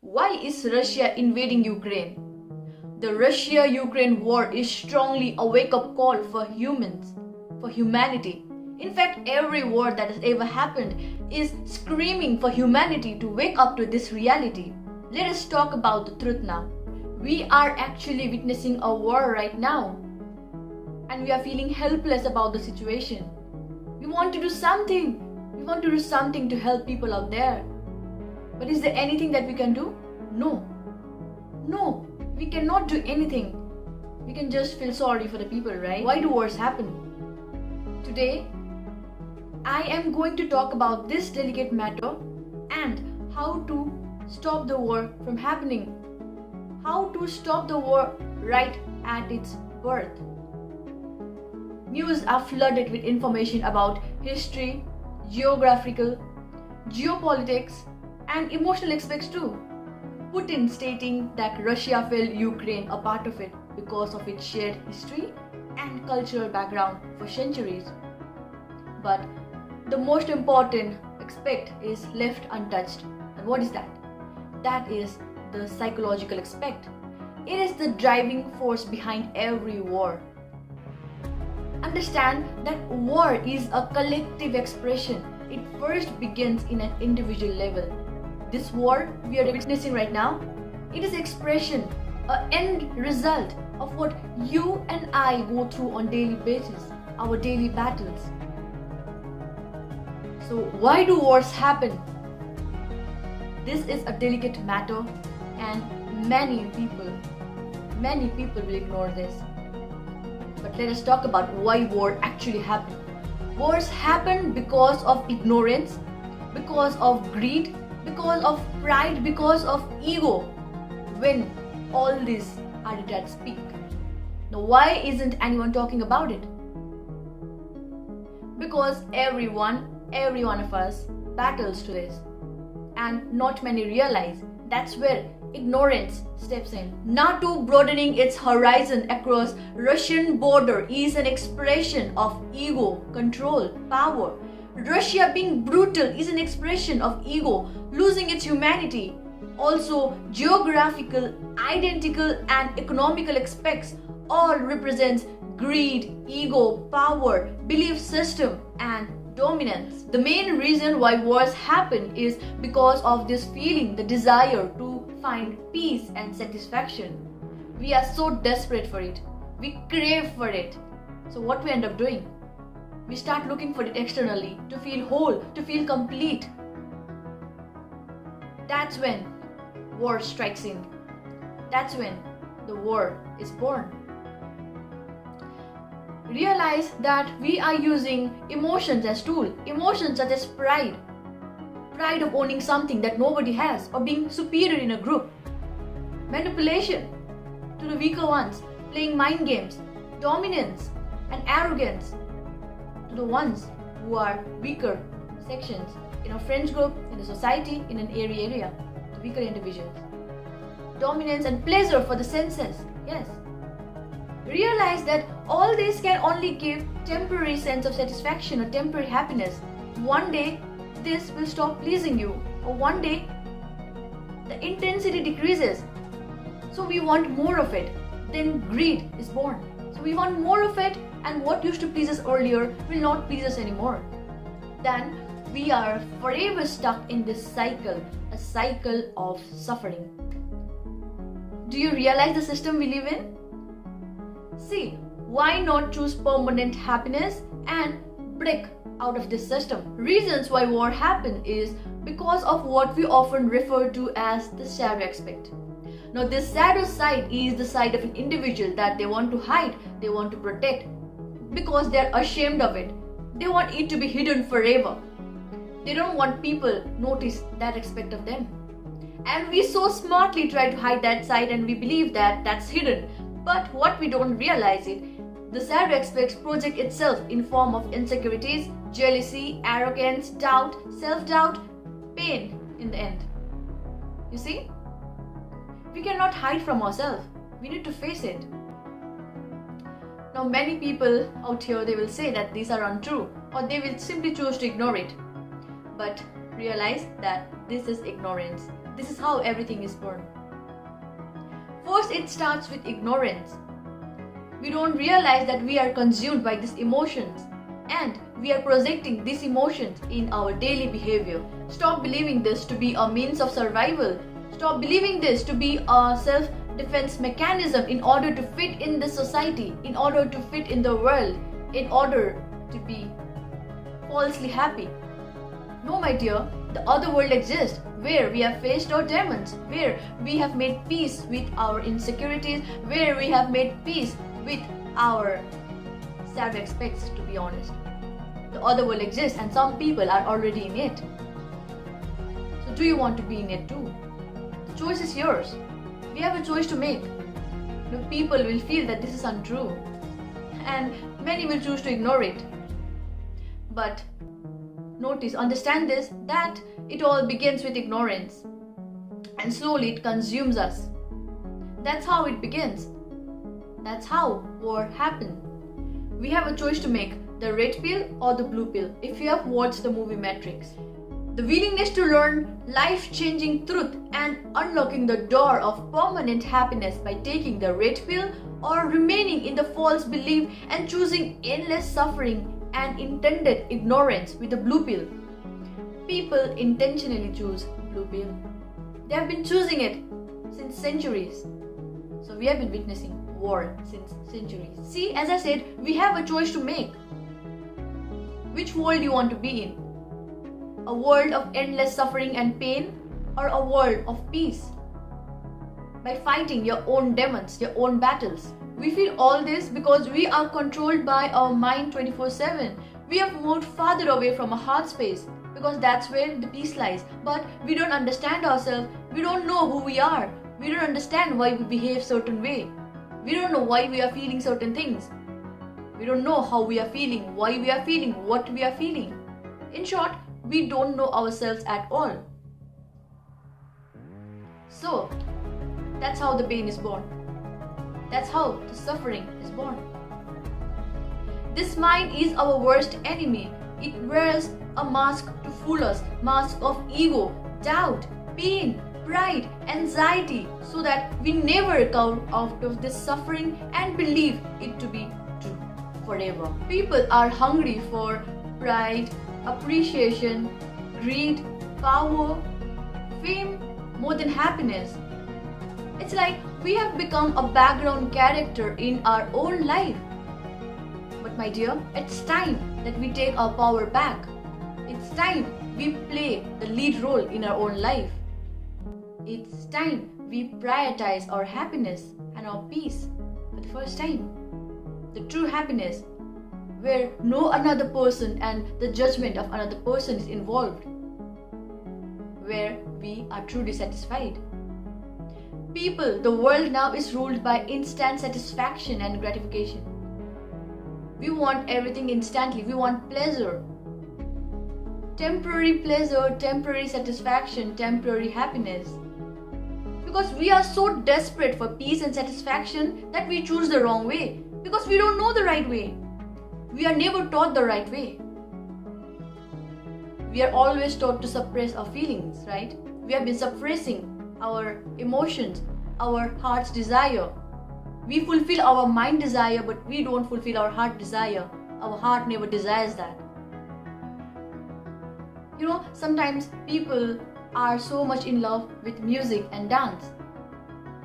Why is Russia invading Ukraine? The Russia-Ukraine war is strongly a wake-up call for humans, for humanity. In fact, every war that has ever happened is screaming for humanity to wake up to this reality. Let us talk about the truth now. We are actually witnessing a war right now, and we are feeling helpless about the situation. We want to do something. We want to do something to help people out there. But is there anything that we can do? No. No, we cannot do anything. We can just feel sorry for the people, right? Why do wars happen? Today, I am going to talk about this delicate matter and how to stop the war from happening. How to stop the war right at its birth. News are flooded with information about history, geographical, geopolitics, and emotional aspects too. Putin stating that Russia fell Ukraine a part of it because of its shared history and cultural background for centuries. But the most important aspect is left untouched. And what is that? That is the psychological aspect. It is the driving force behind every war. Understand that war is a collective expression. It first begins in an individual level. This war we are witnessing right now, it is expression, an end result of what you and I go through on daily basis, our daily battles. So why do wars happen? This is a delicate matter and many people will ignore this. But let us talk about why war actually happen. Wars happen because of ignorance, because of greed, because of pride, because of ego, when all these are at stake. Now why isn't anyone talking about it? Because every one of us battles to this, and not many realize that's where ignorance steps in. NATO broadening its horizon across Russian border is an expression of ego, control, power. Russia being brutal is an expression of ego, losing its humanity. Also, geographical, identical, and economical aspects all represents greed, ego, power, belief system, and dominance. The main reason why wars happen is because of this feeling, the desire to find peace and satisfaction. We are so desperate for it. We crave for it. So what we end up doing? We start looking for it externally to feel whole, to feel complete. That's when war strikes in. That's when the war is born. Realize that we are using emotions as tool. Emotions such as pride. Pride of owning something that nobody has or being superior in a group. Manipulation to the weaker ones. Playing mind games. Dominance and arrogance to the ones who are weaker sections in a friends group, in a society, in an area, the weaker individuals. Dominance and pleasure for the senses. Yes. Realize that all this can only give temporary sense of satisfaction or temporary happiness. One day this will stop pleasing you, or one day the intensity decreases. So we want more of it. Then greed is born. So we want more of it, and what used to please us earlier will not please us anymore. Then we are forever stuck in this cycle, a cycle of suffering. Do you realize the system we live in? See, why not choose permanent happiness and break out of this system? Reasons why war happens is because of what we often refer to as the shadow aspect. Now this shadow side is the side of an individual that they want to hide, they want to protect, because they're ashamed of it. They want it to be hidden forever. They don't want people notice that aspect of them. And we so smartly try to hide that side, and we believe that that's hidden. But what we don't realize is the shadow aspects project itself in form of insecurities, jealousy, arrogance, doubt, self-doubt, pain in the end. You see? We cannot hide from ourselves. We need to face it. Now many people out here, they will say that these are untrue, or they will simply choose to ignore it. But realize that this is ignorance. This is how everything is born. First, it starts with ignorance. We don't realize that we are consumed by these emotions and we are projecting these emotions in our daily behavior. Stop believing this to be a means of survival. Stop believing this to be a self-defense mechanism in order to fit in the society, in order to fit in the world, in order to be falsely happy. No, my dear, the other world exists where we have faced our demons, where we have made peace with our insecurities, where we have made peace with our self-respects, to be honest. The other world exists and some people are already in it. So do you want to be in it too? The choice is yours. We have a choice to make. The people will feel that this is untrue and many will choose to ignore it. But understand this, that it all begins with ignorance and slowly it consumes us. That's how it begins. That's how war happened. We have a choice to make, the red pill or the blue pill, if you have watched the movie Matrix. The willingness to learn life-changing truth and unlocking the door of permanent happiness by taking the red pill, or remaining in the false belief and choosing endless suffering and intended ignorance with the blue pill. People intentionally choose blue pill. They have been choosing it since centuries. So we have been witnessing war since centuries. See, as I said, we have a choice to make. Which world you want to be in? A world of endless suffering and pain, or a world of peace? By fighting your own demons, your own battles. We feel all this because we are controlled by our mind 24/7. We have moved farther away from our heart space because that's where the peace lies. But we don't understand ourselves. We don't know who we are. We don't understand why we behave certain way. We don't know why we are feeling certain things. We don't know how we are feeling, why we are feeling, what we are feeling. In short, we don't know ourselves at all. So, that's how the pain is born. That's how the suffering is born. This mind is our worst enemy. It wears a mask to fool us, mask of ego, doubt, pain, pride, anxiety, so that we never come out of this suffering and believe it to be true forever. People are hungry for pride, appreciation, greed, power, fame, more than happiness. It's like we have become a background character in our own life. But my dear, it's time that we take our power back. It's time we play the lead role in our own life. It's time we prioritize our happiness and our peace for the first time. The true happiness, where no another person and the judgment of another person is involved. Where we are truly satisfied. People, the world now is ruled by instant satisfaction and gratification. We want everything instantly. We want pleasure. Temporary pleasure, temporary satisfaction, temporary happiness. Because we are so desperate for peace and satisfaction that we choose the wrong way. Because we don't know the right way. We are never taught the right way. We are always taught to suppress our feelings, right? We have been suppressing our emotions, our heart's desire. We fulfill our mind desire, but we don't fulfill our heart desire. Our heart never desires that. You know, sometimes people are so much in love with music and dance.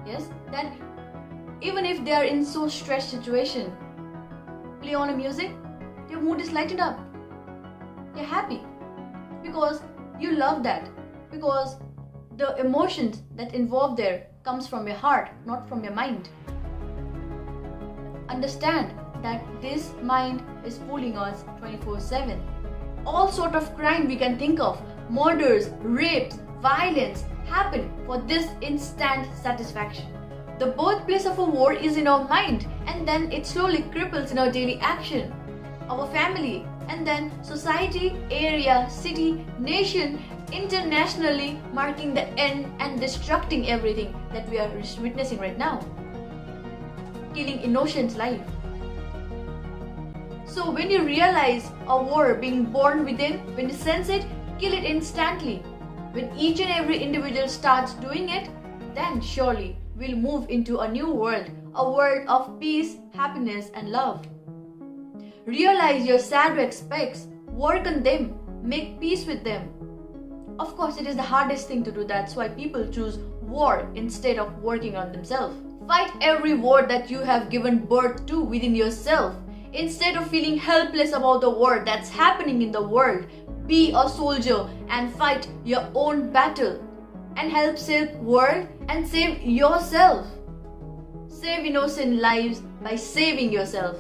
Yes, that even if they are in so stressed situation, play on a music, your mood is lightened up. You're happy because you love that, because the emotions that involve there comes from your heart, not from your mind. Understand that this mind is fooling us 24/7. All sort of crime we can think of, murders, rapes, violence happen for this instant satisfaction. The birthplace of a war is in our mind, and then it slowly cripples in our daily action, our family, and then society, area, city, nation, internationally, marking the end and destructing everything that we are witnessing right now. Killing innocent life. So when you realize a war being born within, when you sense it, kill it instantly. When each and every individual starts doing it, then surely we'll move into a new world, a world of peace, happiness, and love. Realize your sad aspects, work on them, make peace with them. Of course, it is the hardest thing to do. That's why people choose war instead of working on themselves. Fight every war that you have given birth to within yourself. Instead of feeling helpless about the war that's happening in the world, be a soldier and fight your own battle and help save the world and save yourself. Save innocent lives by saving yourself.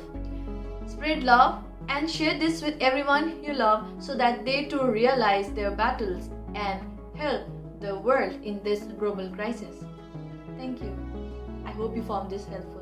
Spread love and share this with everyone you love so that they too realize their battles and help the world in this global crisis. Thank you. I hope you found this helpful.